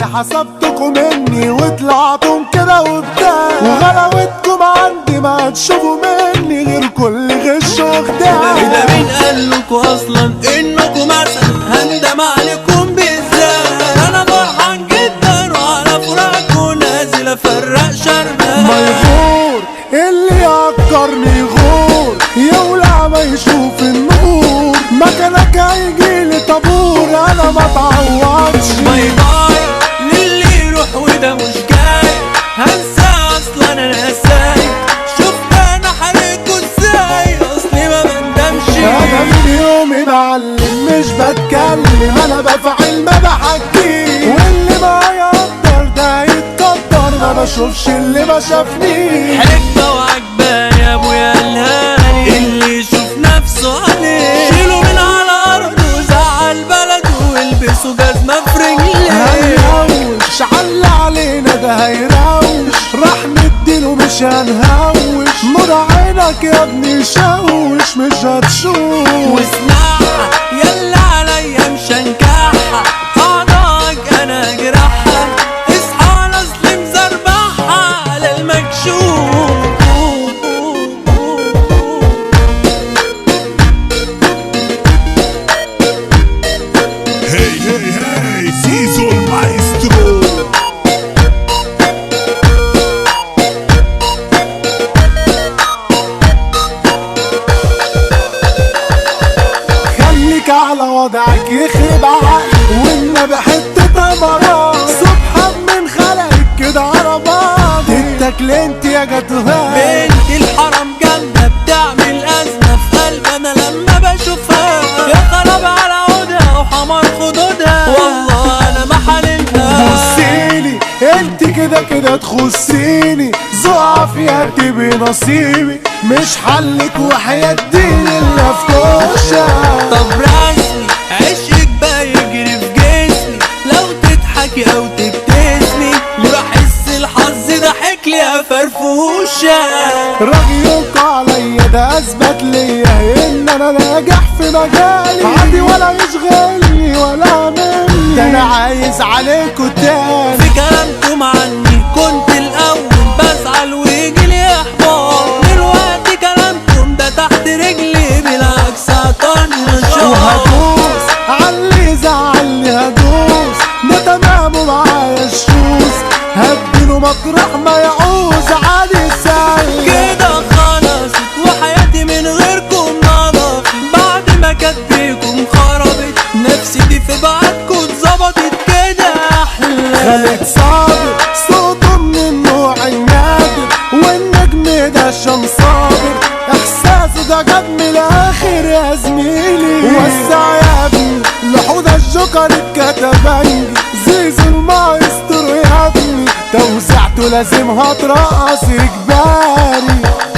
يعني حسبتكم مني وطلعتم كده قدام، وغلاوتكم عندي ما هتشوفوا مني غير كل غش وخداع. ده مين قالكوا اصلا انكم مثلا هندم عليكم بالذات؟ انا فرحان جدا وعلى فراقكم نازل افرق شرنا. ما يغور اللي يعكرني يغور، يولع ما يشوف النور، مكانك هيجيلي طابور انا ما اتعوضش. باي باي للي يروح وده مش جاي، هنسى اصلا انا نساي. شفت انا حريكوا ازاي اصلي ما بندمش. انا من يومي بعلم مش بتكلم، انا بفعل ما بحكيش، واللي ما يقدر ده يتقدر، ما بشوفش اللي ما شافنيش. حكمة وعجباني يا ابويا الهاني، اللي يشوف نفسه عليه شيله من على ارضه وزعل بلده والبسه جزمة في رجليه. هنهوش عاللي علينا ده هيروش، راح نديله مش هنهوش، نور عينك يا ابني شوش مش هتشوف. واسمعها يلا عليا مش هنكحها، اعضائك انا اجرحها، اصحى على اصل مزربحها على المكشوف. Hey, hey, hey, Zizo il maestro. خليك على وضعك يخرب عقلك، والنبي حتة مرار سبحان من خلقك كده على بعض. اتاكل انت يا جدوها بنت الحرام جامدة بتعمل أزمة في قلب أنا لما بشوفها، يا خراب على عودها وحمار خدودها، والله أنا ما حللها. بصيلي انت كده كده تخصيني، زقع فيها تبقي نصيبي، مش حلك وحياة دين الا في كوشة. طب رسمي عشقك بقى يجري في جسمي، لو تضحكي أو تبتسمي ليه بحس الحظ ضحكلي يا فرفوشة. رأيك عليا ده اثبت ليا ان انا ناجح في مجالي، عادي ولا يشغلني ولا مني، ده انا عايز عليكوا تاني. في كلامكم عني كنت الأول بزعل ويجيلي إحباط، دلوقتي كلامكم ده تحت رجلي بالعكس عطاني نشاط. وهدوس عاللي زعلني هدوس، ده تمام ومعايا الشوز، هديله مطرح ما يعوز عادي سايق. كده خلصت وحياتي من غيركم نضفت، بعد ما كانت بيكم خربت نفسيتي في بعدكم اتظبطت كده أحلى. خالد صابر صوته من النوع النادر، والنجم ده هشام صابر، احساسه ده جاب من الاخر يا زميلي. وسع يا ابني لحوده الجوكر الكتبنجي، زيزو المايسترو يا ابني، توزيعته لازم هترقص اجباري.